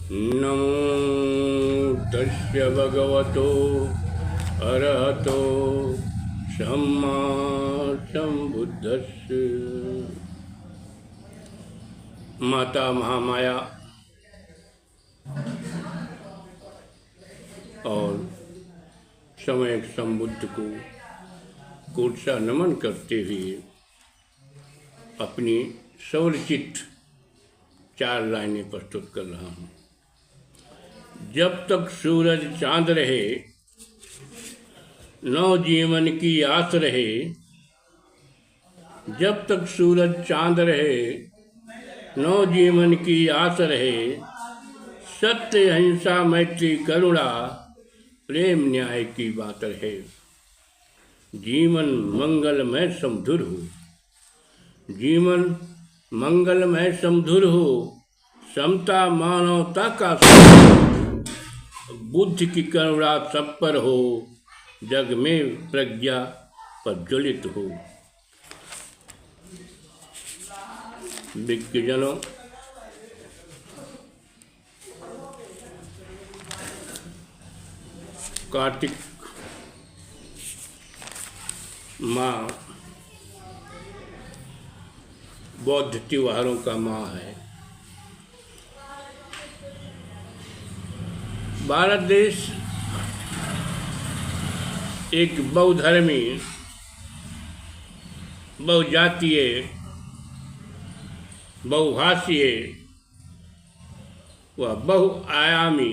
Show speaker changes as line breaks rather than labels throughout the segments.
नमो तस्य भगवतो अरहतो सम्मा सम्बुद्धस्य। माता महामाया और समय संबुद्ध को कोटसा नमन करते हुए अपनी स्वरचित 4 लाइनें प्रस्तुत कर रहा हूँ। जब तक सूरज चांद रहे, नव जीवन की आस रहे। जब तक सूरज चांद रहे, नव जीवन की आस रहे। सत्य अहिंसा मैत्री करुणा प्रेम न्याय की बात रहे। जीवन मंगलमय समधुर हो, जीवन मंगलमय समधुर हो। समता मानवता का बुद्ध की करुणा सब पर हो। जग में प्रज्ञा प्रज्वलित हो। विज्ञजनों, कार्तिक माह बौद्ध त्योहारों का माह है। भारत देश एक बहुधर्मी, बहुजातीय, बहुभाषीय व बहुआयामी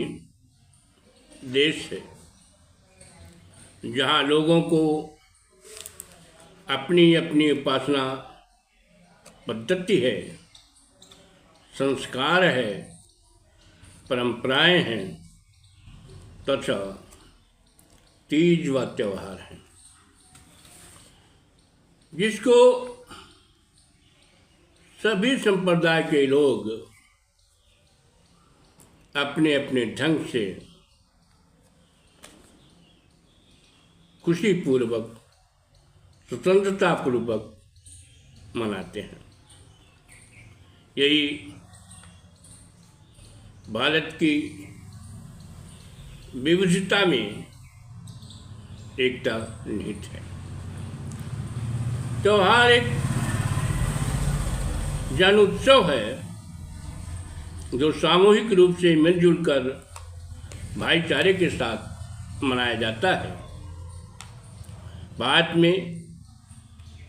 देश है, जहाँ लोगों को अपनी अपनी उपासना पद्धति है, संस्कार है, परंपराएं हैं तथा तीज व त्योहार हैं, जिसको सभी संप्रदाय के लोग अपने अपने ढंग से खुशीपूर्वक, स्वतंत्रतापूर्वक मनाते हैं। यही भारत की विविधता में एकता निहित है। त्योहार एक जन उत्सव है जो सामूहिक रूप से मिलजुल कर भाईचारे के साथ मनाया जाता है। भारत में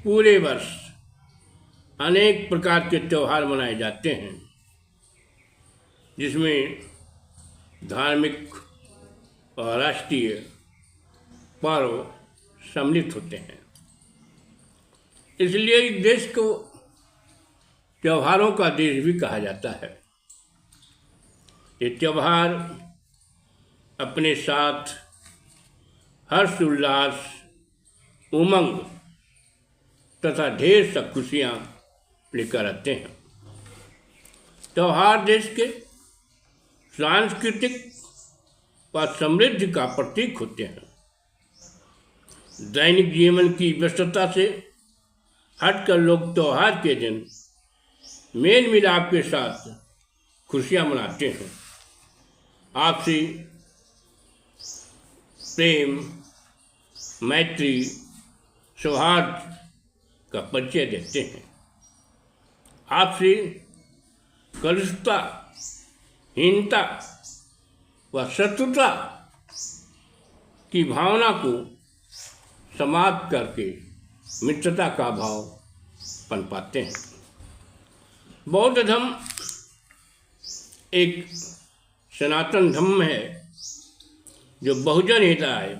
पूरे वर्ष अनेक प्रकार के त्योहार मनाए जाते हैं, जिसमें धार्मिक और राष्ट्रीय पर्व सम्मिलित होते हैं। इसलिए इस देश को त्योहारों का देश भी कहा जाता है। ये त्योहार अपने साथ हर्ष उल्लास, उमंग तथा ढेर सा खुशियाँ लेकर आते हैं। त्योहार देश के सांस्कृतिक व समृद्धि का प्रतीक होते हैं। दैनिक जीवन की व्यस्तता से हटकर लोग त्योहार के दिन मेल मिलाप के साथ खुशियाँ मनाते हैं, आपसी प्रेम, मैत्री, सौहार्द का परिचय देते हैं। आपसी कलुषता, हीनता व शत्रुता की भावना को समाप्त करके मित्रता का भाव पनपाते हैं। बौद्ध धर्म एक सनातन धर्म है जो बहुजन हिताय,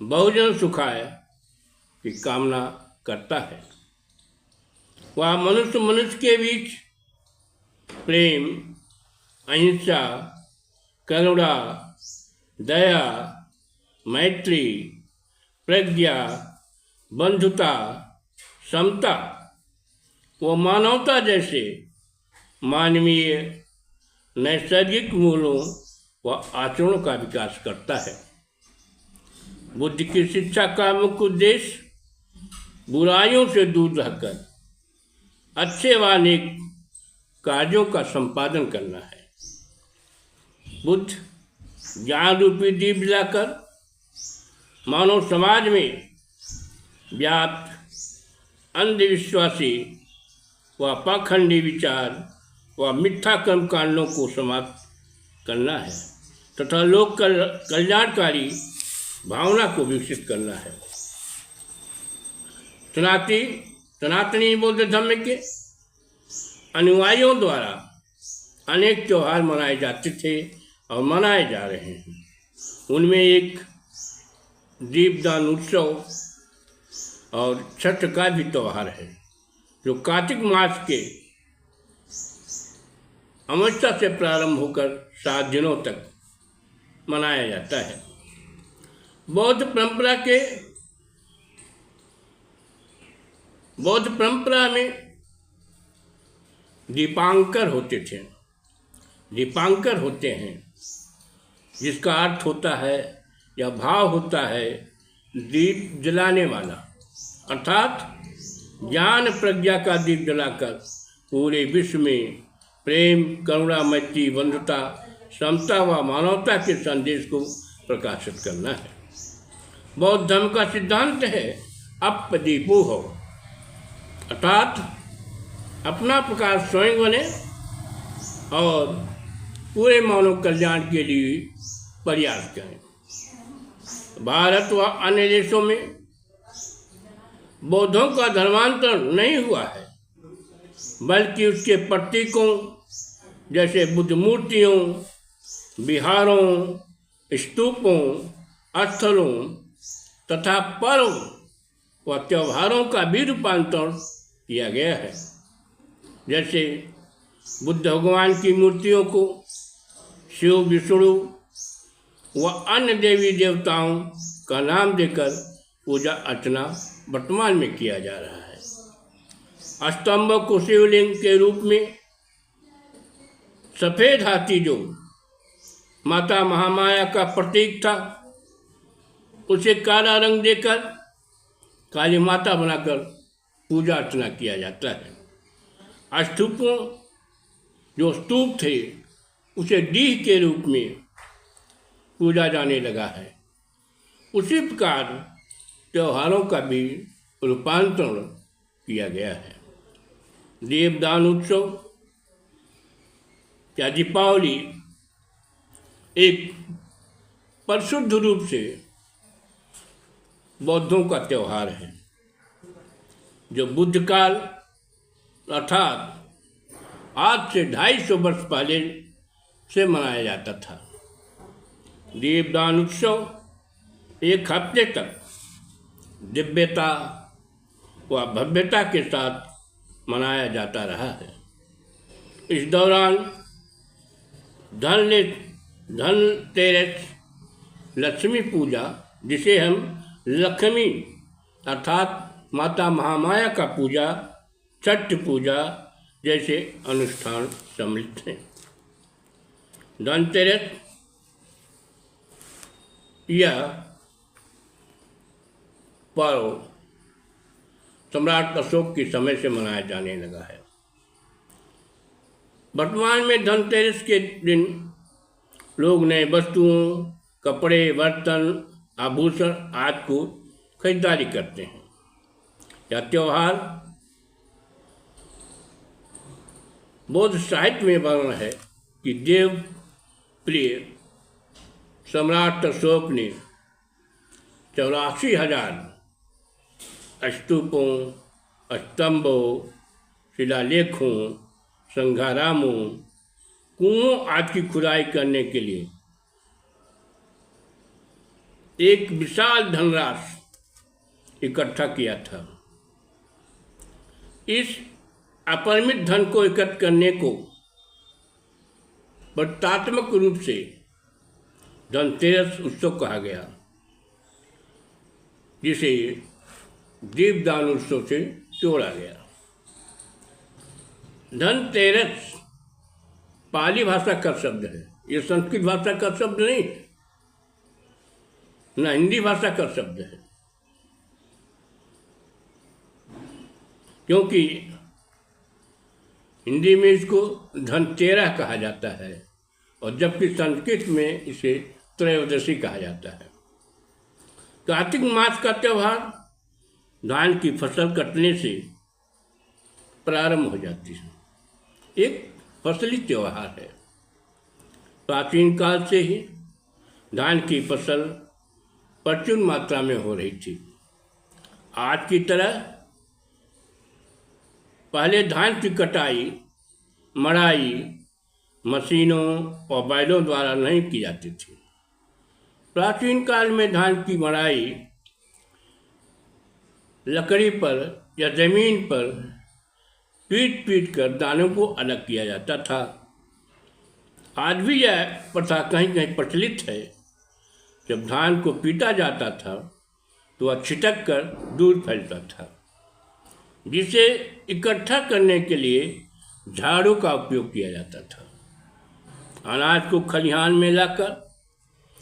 बहुजन सुखाय की कामना करता है। वह मनुष्य मनुष्य के बीच प्रेम, अहिंसा, करुणा, दया, मैत्री, प्रज्ञा, बंधुता, समता व मानवता जैसे मानवीय नैसर्गिक मूल्यों व आचरणों का विकास करता है। बुद्ध की शिक्षा का मुख्य उद्देश्य बुराइयों से दूर रहकर अच्छे व नेक कार्यों का संपादन करना है। बुद्ध ज्ञान रूपी दीप जलाकर मानव समाज में व्याप्त अंधविश्वासी व पाखंडी विचार व मिथ्या कर्म कांडों को समाप्त करना है तथा लोक कल्याणकारी भावना को विकसित करना है। सनातनी बौद्ध धर्म के अनुयायियों द्वारा अनेक त्यौहार मनाए जाते थे और मनाए जा रहे हैं। उनमें एक दीपदान उत्सव और छठ का भी त्यौहार है जो कार्तिक मास के अमावस्या से प्रारंभ होकर 7 दिनों तक मनाया जाता है। बौद्ध परंपरा में दीपांकर होते हैं जिसका अर्थ होता है या भाव होता है दीप जलाने वाला, अर्थात ज्ञान प्रज्ञा का दीप जलाकर पूरे विश्व में प्रेम, करुणा, मैत्री, बंधुता, समता व मानवता के संदेश को प्रकाशित करना है। बौद्ध धर्म का सिद्धांत है अपदीपो हो, अर्थात अपना प्रकाश स्वयं बने और पूरे मानव कल्याण के लिए प्रयास करें। भारत व अन्य देशों में बौद्धों का धर्मांतरण नहीं हुआ है, बल्कि उसके प्रतीकों जैसे बुद्ध मूर्तियों, विहारों, स्तूपों, स्थलों तथा पर्व व त्योहारों का भी रूपांतरण किया गया है। जैसे बुद्ध भगवान की मूर्तियों को शिव, विष्णु व अन्य देवी देवताओं का नाम देकर पूजा अर्चना वर्तमान में किया जा रहा है। स्तंभ को शिवलिंग के रूप में, सफ़ेद हाथी जो माता महामाया का प्रतीक था उसे काला रंग देकर काली माता बनाकर पूजा अर्चना किया जाता है। स्तूपों जो स्तूप थे उसे डीह के रूप में पूजा जाने लगा है। उसी प्रकार त्योहारों का भी रूपांतरण किया गया है। दीपदान उत्सव या दीपावली एक परिशुद्ध रूप से बौद्धों का त्यौहार है जो बुद्ध काल अर्थात आज से 250 वर्ष पहले से मनाया जाता था। दीपदान उत्सव एक हफ्ते तक दिव्यता व भव्यता के साथ मनाया जाता रहा है। इस दौरान धनतेरस, लक्ष्मी पूजा जिसे हम लक्ष्मी अर्थात माता महामाया का पूजा, छठ पूजा जैसे अनुष्ठान सम्मिलित हैं। धनतेरस यह पर्व सम्राट अशोक के समय से मनाया जाने लगा है। वर्तमान में धनतेरस के दिन लोग नए वस्तुओं, कपड़े, बर्तन, आभूषण आदि को खरीदारी करते हैं। यह त्यौहार बौद्ध साहित्य में वर्णन है कि देव प्रिय सम्राट अशोक ने 84,000 स्तूपों, स्तंभों, शिलालेखों, संघारामों, कुओं आदि की खुदाई करने के लिए एक विशाल धनराशि इकट्ठा किया था। इस अपरिमित धन को एकत्र करने को प्रतीकात्मक रूप से धनतेरस उत्सव कहा गया, जिसे दीपदान उत्सव से जोड़ा गया। धनतेरस पाली भाषा का शब्द है, यह संस्कृत भाषा का शब्द नहीं, न हिंदी भाषा का शब्द है, क्योंकि हिंदी में इसको धनतेरह कहा जाता है और जबकि संस्कृत में इसे त्रयोदशी कहा जाता है। कार्तिक मास का त्यौहार धान की फसल कटने से प्रारंभ हो जाती है। एक फसली त्यौहार है। प्राचीन काल से ही धान की फसल प्रचुर मात्रा में हो रही थी। आज की तरह पहले धान की कटाई, मड़ाई मशीनों और बैलों द्वारा नहीं की जाती थी। प्राचीन काल में धान की मड़ाई लकड़ी पर या जमीन पर पीट पीट कर दानों को अलग किया जाता था। आज भी यह प्रथा कहीं कहीं प्रचलित है। जब धान को पीटा जाता था तो वह छिटक कर दूर फैलता था, जिसे इकट्ठा करने के लिए झाड़ू का उपयोग किया जाता था। अनाज को खलिहान में लाकर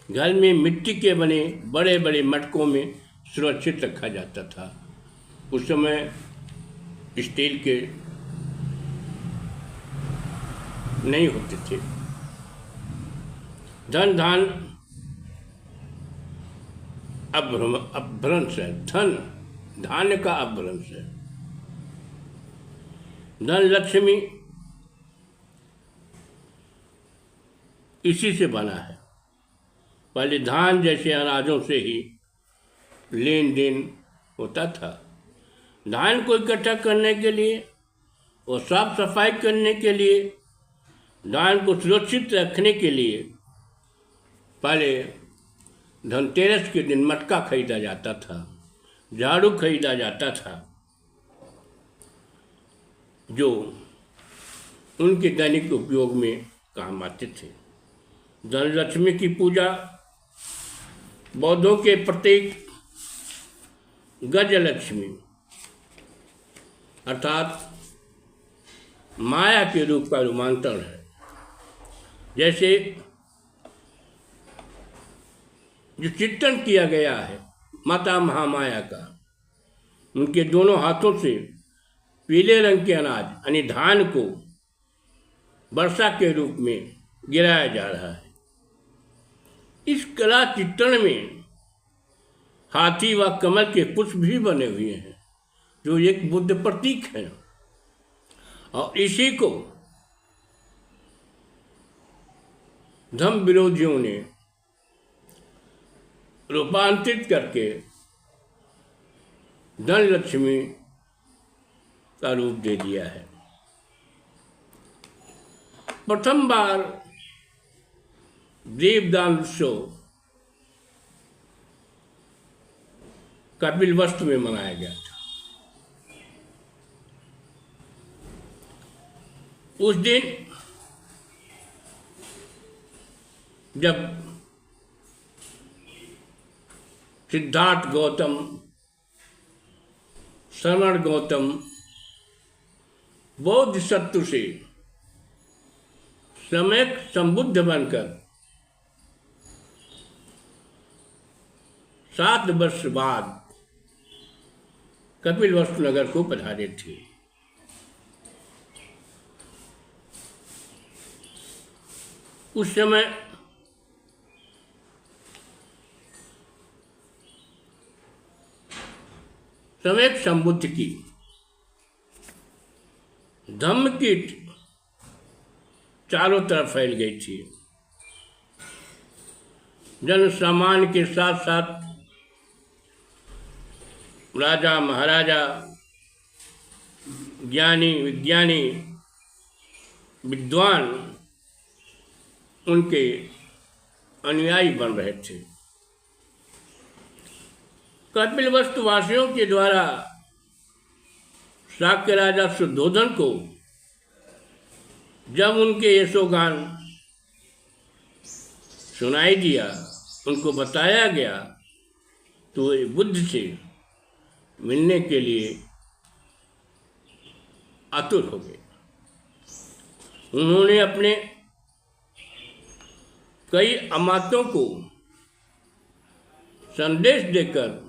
घर में मिट्टी के बने बड़े बड़े मटकों में सुरक्षित रखा जाता था। उस समय स्टील के नहीं होते थे। धान अपभ्रंश है। धान्य का अपभ्रंश है। धन लक्ष्मी इसी से बना है। पहले धान जैसे अनाजों से ही लेन देन होता था। धान को इकट्ठा करने के लिए और साफ सफाई करने के लिए, धान को सुरक्षित रखने के लिए पहले धनतेरस के दिन मटका खरीदा जाता था, झाड़ू खरीदा जाता था, जो उनके दैनिक उपयोग में काम आते थे। धनलक्ष्मी की पूजा बौद्धों के प्रतीक गजलक्ष्मी अर्थात माया के रूप का रूपांतरण है। जैसे जो चित्रण किया गया है माता महामाया का, उनके दोनों हाथों से पीले रंग के अनाज यानी धान को वर्षा के रूप में गिराया जा रहा है। इस कला चित्रण में हाथी व कमल के पुष्प भी बने हुए हैं, जो एक बुद्ध प्रतीक है। और इसी को धर्म विरोधियों ने रूपांतरित करके धन लक्ष्मी का रूप दे दिया है। प्रथम बार दीपदान उत्सव कपिलवस्तु में मनाया गया था। उस दिन जब सिद्धार्थ गौतम, श्रवण गौतम बोधिसत्व से सम्यक संबुद्ध बनकर 7 वर्ष बाद कपिलवस्तु नगर को पधारे थे। उस समय सम्यक संबुद्ध की धम्म कीट चारों तरफ फैल गई थी। जन सामान्य के साथ साथ राजा महाराजा, ज्ञानी विज्ञानी, विद्वान उनके अनुयायी बन रहे थे। कपिलवस्तु वासियों के द्वारा शाक्य राजा शुद्धोधन को जब उनके यशोगान सुनाई दिया, उनको बताया गया, तो वे बुद्ध से मिलने के लिए आतुर हो गए। उन्होंने अपने कई अमात्यों को संदेश देकर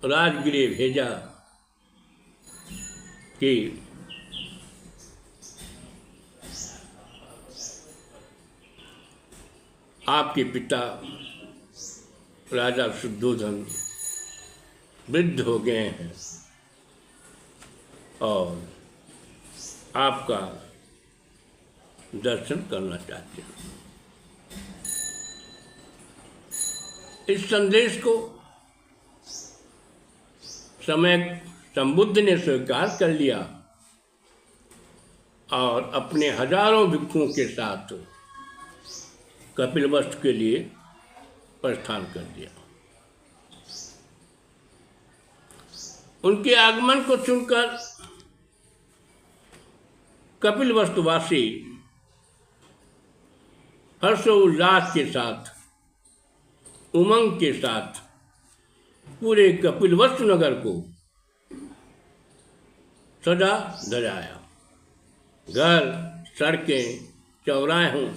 राजगृह भेजा कि आपके पिता राजा शुद्धोधन वृद्ध हो गए हैं और आपका दर्शन करना चाहते हैं। इस संदेश को समय संबुद्ध ने स्वीकार कर लिया और अपने हजारों भिक्षुओं के साथ कपिलवस्तु के लिए प्रस्थान कर दिया। उनके आगमन को सुनकर कपिलवस्तुवासी हर्षोल्लास के साथ, उमंग के साथ पूरे कपिलवस्तु नगर को सजा धजाया। घर, सड़कें, चौराहों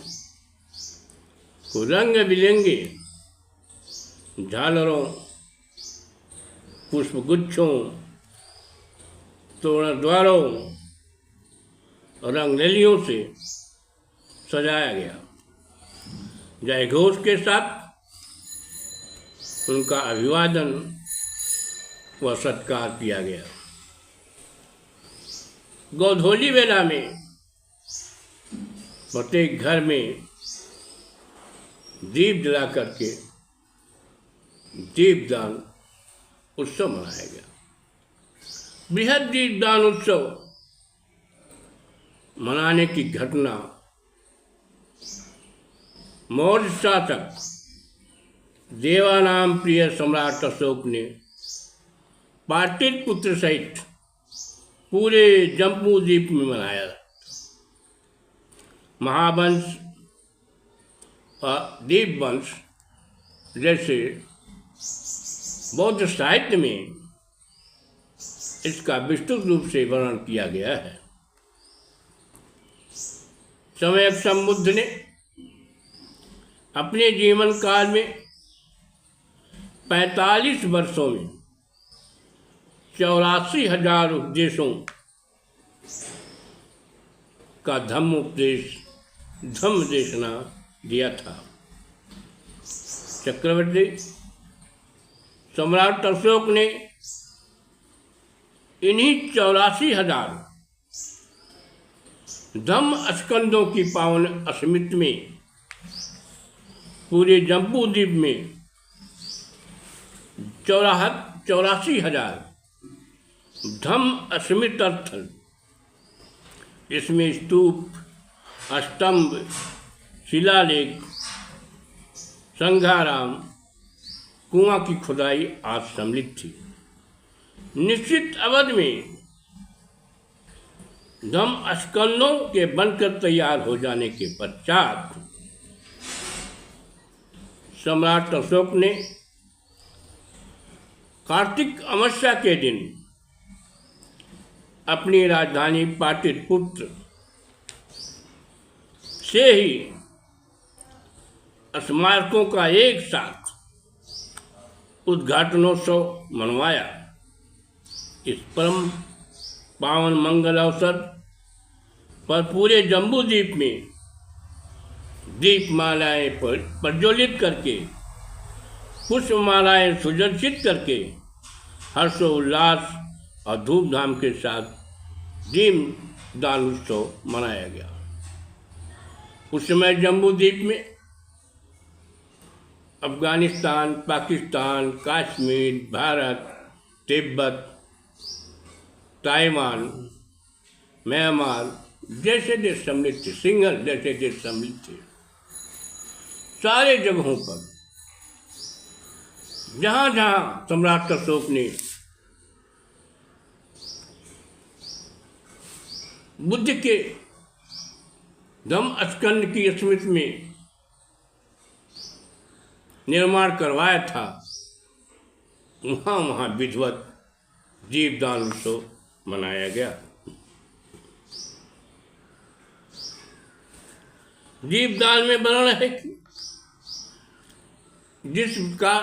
को रंग बिरंगे झालरों, पुष्पगुच्छों, तोरण द्वारों, रंगरलियों से सजाया गया। जय घोष के साथ उनका अभिवादन व सत्कार किया गया। गोधूली बेला में प्रत्येक घर में दीप जला करके दीपदान उत्सव मनाया गया। बृहद दीपदान उत्सव मनाने की घटना मौर्य शासक देवानाम प्रिय सम्राट अशोक ने पाटलिपुत्र सहित पूरे जम्बू द्वीप में मनाया। महावंश और दीपवंश जैसे बौद्ध साहित्य में इसका विस्तृत रूप से वर्णन किया गया है। सम्यक संबुद्ध ने अपने जीवन काल में 45 वर्षों में 84,000 उपदेशों का धम्म देशना दिया था। चक्रवर्ती सम्राट अशोक ने इन्हीं 84,000 धम्म स्कंदों की पावन स्मृति में पूरे जम्बू द्वीप में 84,000 धम्म स्मृत्यर्थ, इसमें स्तूप, स्तंभ, शिलालेख, संघाराम, कुआं की खुदाई आदि सम्मिलित थी। निश्चित अवधि में धम्म स्कंदों के बनकर तैयार हो जाने के पश्चात सम्राट अशोक ने कार्तिक अमावस्या के दिन अपनी राजधानी पाटलिपुत्र से ही स्मारकों का एक साथ उद्घाटनोत्सव मनवाया। इस परम पावन मंगल अवसर पर पूरे जम्बू द्वीप में दीपमालाएं प्रज्वलित करके, पुष्पमालाएं सुदर्शित करके हर्षोल्लास और धूमधाम के साथ दीपदान उत्सव मनाया गया। उस समय जम्बू द्वीप में अफगानिस्तान, पाकिस्तान, कश्मीर, भारत, तिब्बत, ताइवान, म्यांमार जैसे देश सम्मिलित थे, सिंघल जैसे देश सम्मिलित थे। सारे जगहों पर जहाँ जहाँ सम्राट अशोक ने बुद्ध के धम्म स्कंद की स्मृति में निर्माण करवाया था, वहाँ वहाँ विधिवत दीपदान उत्सव मनाया गया। दीपदान में वर्णन है कि जिसका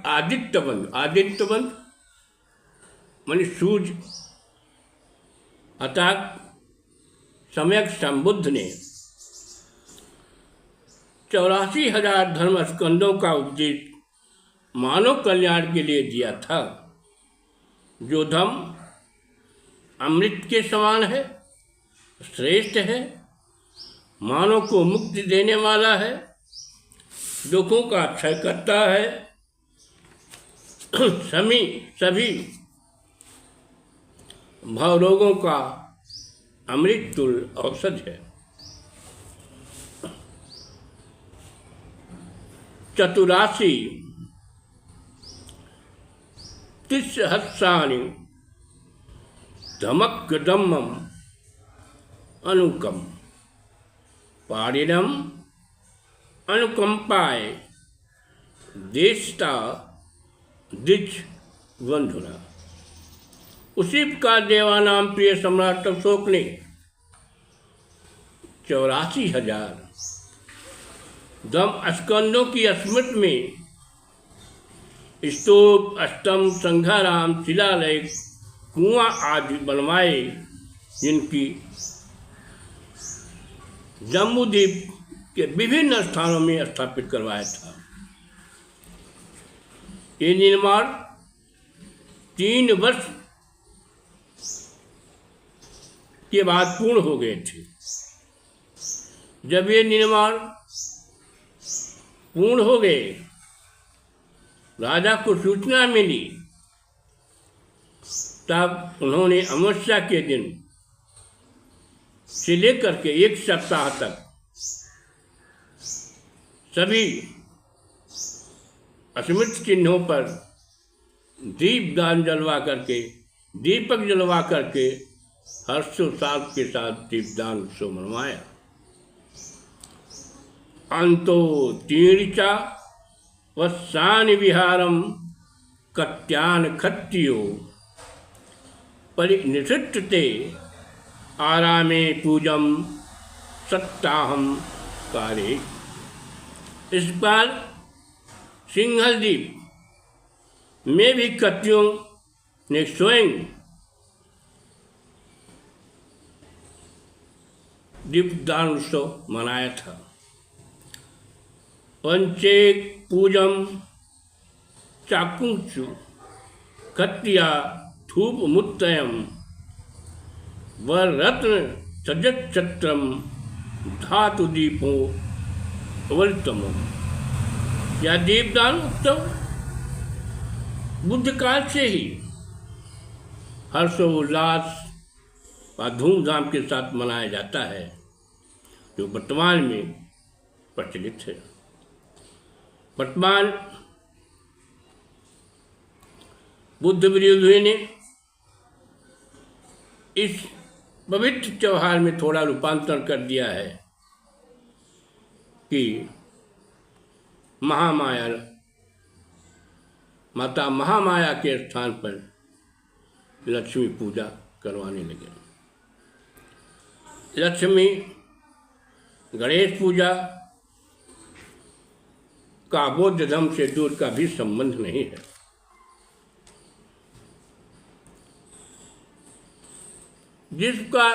आदित्यवंत मानी सूर्य, अतः सम्यक संबुद्ध ने 84,000 धर्म स्कंदों का उपदेश मानव कल्याण के लिए दिया था। जो धर्म अमृत के समान है, श्रेष्ठ है, मानव को मुक्ति देने वाला है, दुखों का क्षय करता है, सभी भवरोगों का अमृत तुल्य औषध है। चतुरासी तिस्सहस्राणि धमक्कदम्मम अनुकम पारिणम अनुकंपाय देशता दिच बंधुना। उसी प्रकार देवानाम प्रिय सम्राट अशोक ने 84,000 धम्म स्कंदों की स्मृति में स्तूप, स्तंभ, संघाराम, शिलालय, कुआं आदि बनवाए, जिनकी जम्बूद्वीप के विभिन्न स्थानों में स्थापित करवाया था। ये निर्माण 3 वर्ष के बाद पूर्ण हो गए थे। जब ये निर्माण पूर्ण हो गए, राजा को सूचना मिली, तब उन्होंने अमावस्या के दिन से लेकर के 1 सप्ताह तक सभी स्मृति चिन्हों पर दीपदान जलवा करके, दीपक जलवा करके हर्षोल्लास के साथ दीपदान उत्सव मनवाया। अंतो तीर्चा वत्सानि विहारम कत्यान खत्तियो परिनिषिद्धते आरामे पूजम सप्ताहम कारे। इस बार सिंघल द्वीप में भी कत्तियों ने स्वयं दीपदान उत्सव मनाया था। पंचेक पूजम चाकुंचु कत्तिया धूप मुत्तयम वरत्न सजच्छत्रम धातु दीपो वरितमो। यह दीपदान उत्सव बुद्ध काल से ही हर्षोल्लास और धूमधाम के साथ मनाया जाता है, जो वर्तमान में प्रचलित है। वर्तमान बुद्ध विरोधियों ने इस पवित्र त्योहार में थोड़ा रूपांतरण कर दिया है कि महामाया, माता महामाया के स्थान पर लक्ष्मी पूजा करवाने लगे। लक्ष्मी गणेश पूजा का बौद्ध धर्म से दूर का भी संबंध नहीं है। जिसका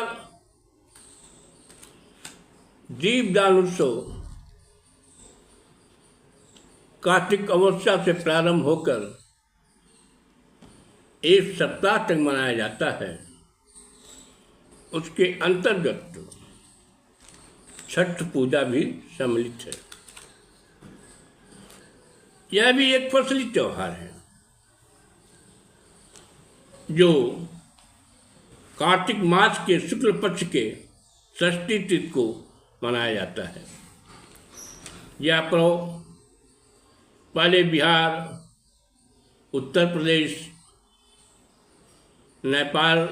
दीपदान उत्सव कार्तिक अमावस्या से प्रारंभ होकर 1 सप्ताह तक मनाया जाता है, उसके अंतर्गत छठ पूजा भी सम्मिलित है। यह भी एक फसली त्योहार है जो कार्तिक मास के शुक्ल पक्ष के षष्ठी तिथि को मनाया जाता है। यह पर्व पहले बिहार, उत्तर प्रदेश, नेपाल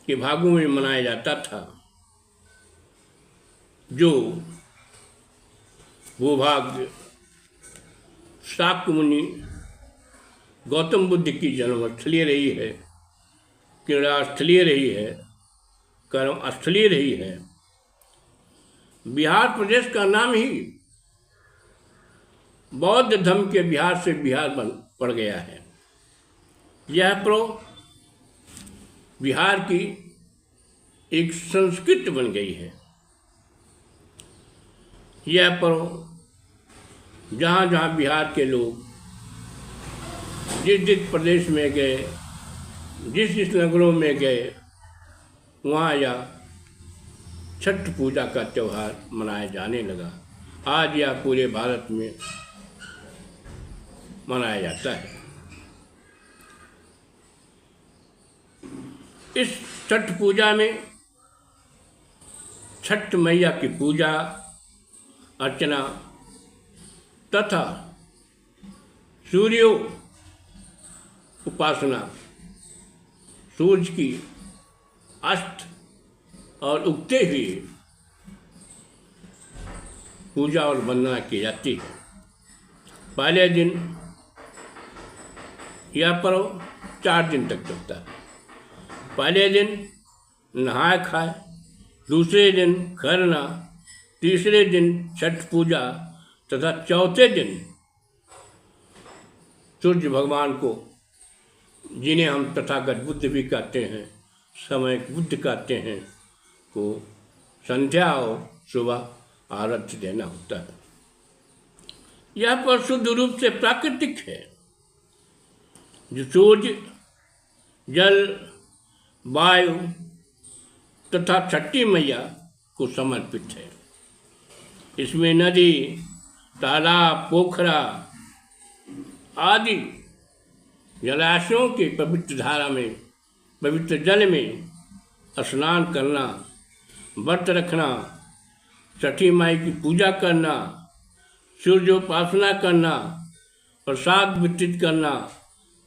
के भागों में मनाया जाता था, जो भूभाग शाक्य मुनि गौतम बुद्ध की जन्मस्थली रही है, क्रीड़ा स्थलीय रही है, कर्म स्थलीय रही है। बिहार प्रदेश का नाम ही बौद्ध धर्म के बिहार से बिहार बन पड़ गया है। यह पर्व बिहार की एक संस्कृति बन गई है। यह पर्व जहाँ जहाँ बिहार के लोग जिस जिस प्रदेश में गए, जिस जिस नगरों में गए, वहाँ यह छठ पूजा का त्यौहार मनाया जाने लगा। आज यह पूरे भारत में मनाया जाता है। इस छठ पूजा में छठ मैया की पूजा अर्चना तथा सूर्य उपासना, सूर्य की अस्त और उगते हुए पूजा और वंदना की जाती है। पहले दिन यह पर्व 4 दिन तक चलता है। पहले दिन नहाय खाए, दूसरे दिन खरना, तीसरे दिन छठ पूजा तथा चौथे दिन सूर्य भगवान को, जिन्हें हम तथागत बुद्ध भी कहते हैं, समयक बुद्ध कहते हैं, को संध्या और सुबह आरती देना होता है। यह पर्व शुद्ध रूप से प्राकृतिक है, जो सूर्य, जल, वायु तथा छठी मैया को समर्पित है। इसमें नदी, तालाब, पोखरा आदि जलाशयों के पवित्र धारा में, पवित्र जल में स्नान करना, व्रत रखना, छठी माई की पूजा करना, सूर्योपासना करना, प्रसाद वितरित करना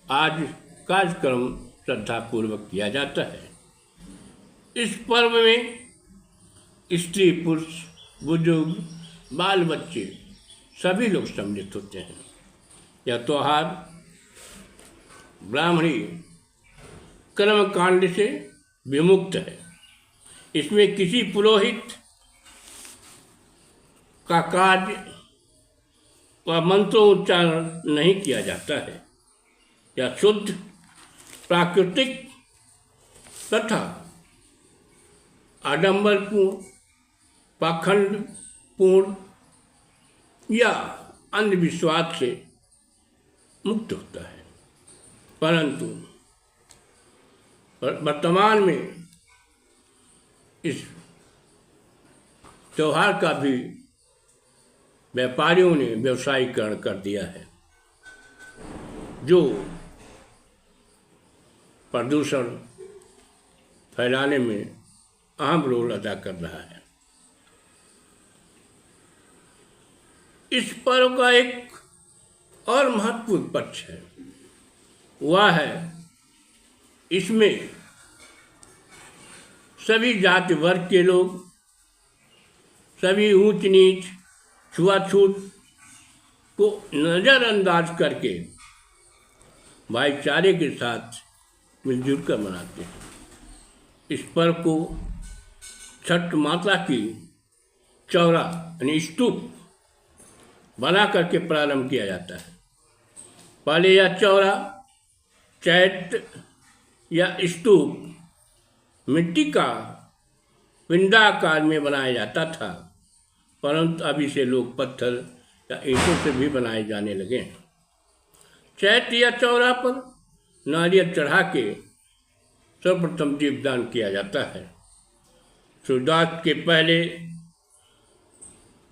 आज कार्यक्रम श्रद्धापूर्वक किया जाता है। इस पर्व में स्त्री, पुरुष, बुजुर्ग, बाल बच्चे सभी लोग सम्मिलित होते हैं। यह त्योहार ब्राह्मणी कर्मकांड से विमुक्त है। इसमें किसी पुरोहित का कार्य व मंत्रोच्चारण नहीं किया जाता है। यह शुद्ध, प्राकृतिक तथा आडंबरपूर्ण, पाखंडपूर्ण या अंधविश्वास से मुक्त होता है। परंतु वर्तमान में इस त्योहार का भी व्यापारियों ने व्यवसायीकरण कर दिया है, जो प्रदूषण फैलाने में अहम रोल अदा कर रहा है। इस पर्व का एक और महत्वपूर्ण पक्ष है, वह है इसमें सभी जाति वर्ग के लोग, सभी ऊंच नीच, छुआछूत को नज़रअंदाज करके भाईचारे के साथ मिलजुल कर मनाते हैं। इस पर्व को छठ माता की चौरा यानी स्तूप बना करके प्रारंभ किया जाता है। पहले यह चौरा, चैत्य या स्तूप मिट्टी का पिंडाकार में बनाया जाता था, परंतु अब इसे लोग पत्थर या ईंटों से भी बनाए जाने लगे हैं। चैत्य या चौरा पर नारियल चढ़ा के सर्वप्रथम दीपदान किया जाता है। सूर्यास्त के पहले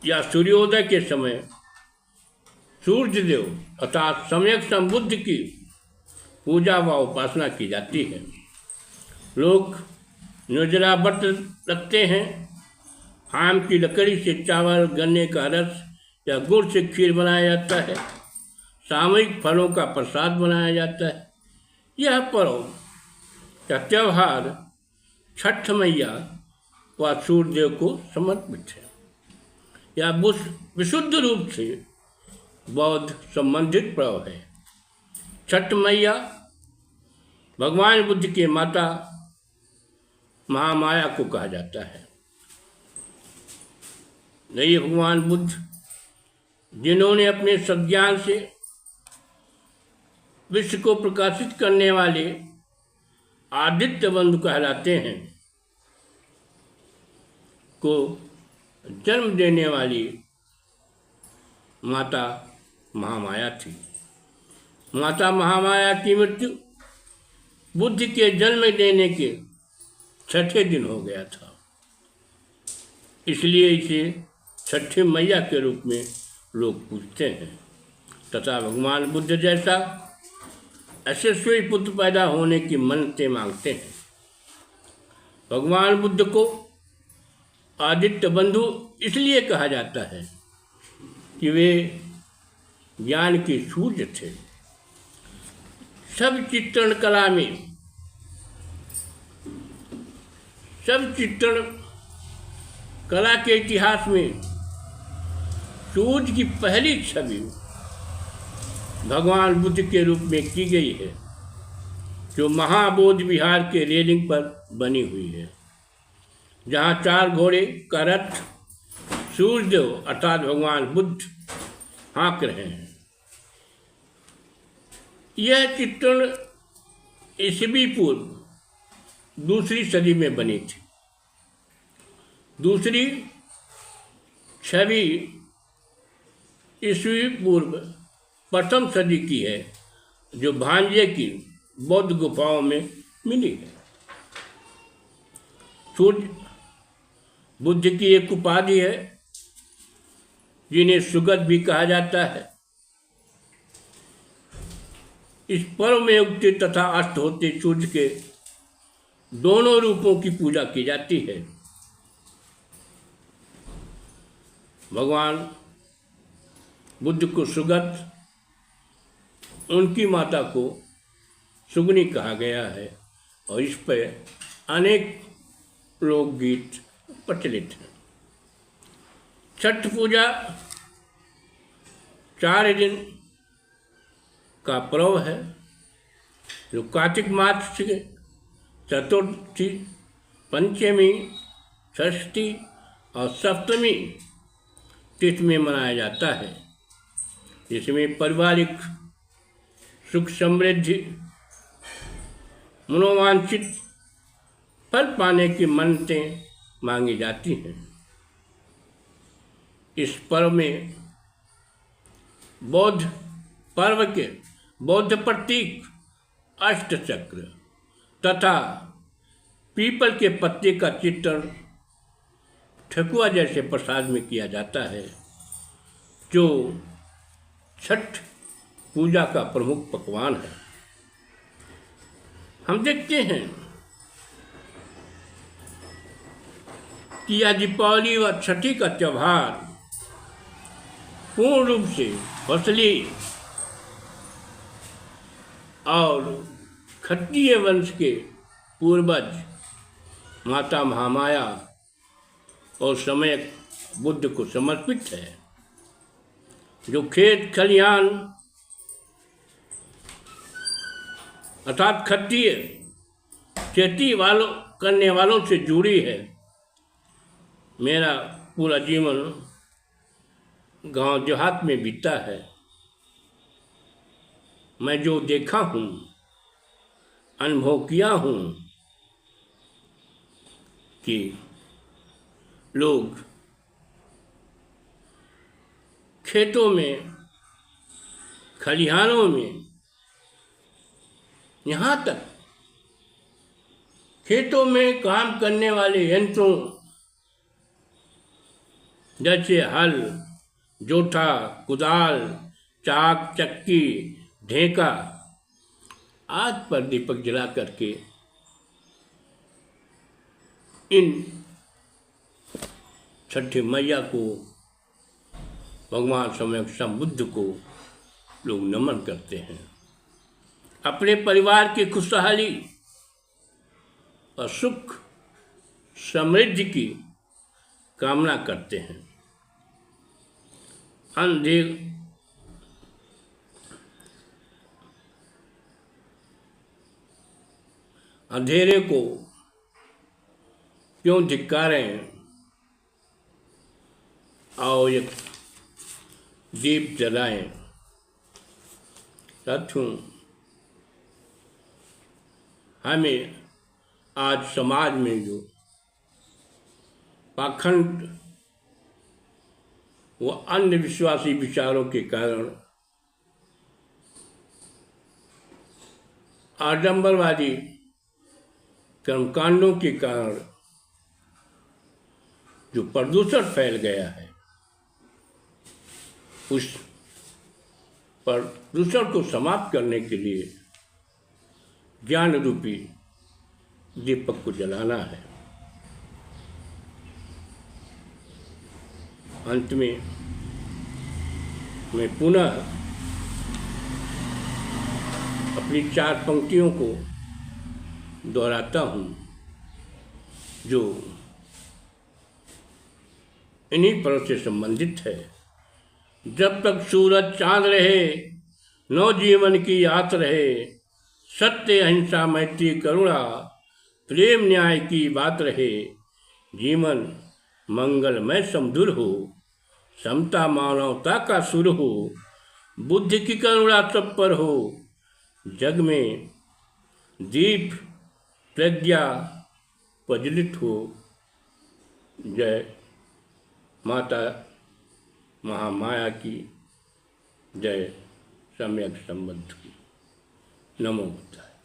या सूर्योदय के समय सूर्य देव अर्थात सम्यक संबुद्ध की पूजा व उपासना की जाती है। लोग निर्जला व्रत रखते हैं। आम की लकड़ी से चावल, गन्ने का रस या गुड़ से खीर बनाया जाता है। सामूहिक फलों का प्रसाद बनाया जाता है। यह पर्व या त्यौहार छठ मैया व सूर्यदेव को समर्पित है। यह विशुद्ध रूप से बौद्ध संबंधित पर्व है। छठ मैया भगवान बुद्ध के माता महामाया को कहा जाता है। ये भगवान बुद्ध, जिन्होंने अपने सज्ञान से विश्व को प्रकाशित करने वाले आदित्य बंधु कहलाते हैं, को जन्म देने वाली माता महामाया थी। माता महामाया की मृत्यु बुद्ध के जन्म देने के 6ठे दिन हो गया था, इसलिए इसे छठी मैया के रूप में लोग पूजते हैं तथा भगवान बुद्ध जैसा यशस्वी पुत्र पैदा होने की मन्नतें मांगते हैं। भगवान बुद्ध को आदित्य बंधु इसलिए कहा जाता है कि वे ज्ञान के सूर्य थे। सब चित्रण कला में, सब चित्रण कला के इतिहास में सूर्य की पहली छवि भगवान बुद्ध के रूप में की गई है, जो महाबोधि विहार के रेलिंग पर बनी हुई है, जहाँ 4 घोड़े का रथ सूर्यदेव अर्थात भगवान बुद्ध हाँक रहे हैं। यह चित्रण ईस्वी पूर्व 2री सदी में बनी थी। दूसरी छवि ईस्वी पूर्व 1म सदी की है, जो भांजे की बौद्ध गुफाओं में मिली है। सूर्य बुद्ध की एक उपाधि है, जिन्हें सुगत भी कहा जाता है। इस पर्व में उगते तथा अस्त होते सूर्य के दोनों रूपों की पूजा की जाती है। भगवान बुद्ध को सुगत, उनकी माता को सुगनी कहा गया है और इस पर अनेक लोकगीत प्रचलित हैं। छठ पूजा 4 दिन का पर्व है, जो कार्तिक मास से चतुर्थी, पंचमी, षष्ठी और सप्तमी तिथि में मनाया जाता है, जिसमें पारिवारिक सुख समृद्धि, मनोवांछित फल पाने की मन्नतें मांगी जाती हैं। इस पर्व में बौद्ध पर्व के बौद्ध प्रतीक अष्टचक्र तथा पीपल के पत्ते का चित्रण ठकुआ जैसे प्रसाद में किया जाता है, जो छठ पूजा का प्रमुख पकवान है। हम देखते हैं कि यह दीपावली व छठी का त्यौहार पूर्ण रूप से फसली और क्षत्रिय वंश के पूर्वज माता महामाया और समय बुद्ध को समर्पित है, जो खेत खलिहान अर्थात क्षत्रिय खेती वालों करने वालों से जुड़ी है। मेरा पूरा जीवन गांव देहात में बीता है। मैं जो देखा हूँ, अनुभव किया हूँ कि लोग खेतों में, खलिहानों में, यहाँ तक खेतों में काम करने वाले यंत्रों जैसे हल, जोठा, कुदाल, चाक, चक्की, ढेका आदि पर दीपक जला करके इन छठी मैया को, भगवान सम्यक संबुद्ध को लोग नमन करते हैं। अपने परिवार की खुशहाली और सुख समृद्धि की कामना करते हैं। अंधेरे को क्यों धिक्कारें और एक दीप जलाएं। साथियों, हमें आज समाज में जो पाखंड वो अंधविश्वासी विचारों के कारण, आडंबरवादी कर्मकांडों के कारण जो प्रदूषण फैल गया है, उस प्रदूषण को समाप्त करने के लिए ज्ञान रूपी दीपक को जलाना है। अंत में मैं पुनः अपनी 4 पंक्तियों को दोहराता हूँ जो इन्हीं पर्व से संबंधित है। जब तक सूरज चांद रहे, नव जीवन की यात रहे, सत्य अहिंसा मैत्री करुणा प्रेम न्याय की बात रहे, जीवन मंगलमय समधुर हो, समता मानवता का सुर हो, बुद्धि की करुणा सब पर हो, जग में दीप प्रज्ञा प्रज्वलित हो। जय माता महामाया की, जय सम्यक संबंध की। नमो बुद्धाय।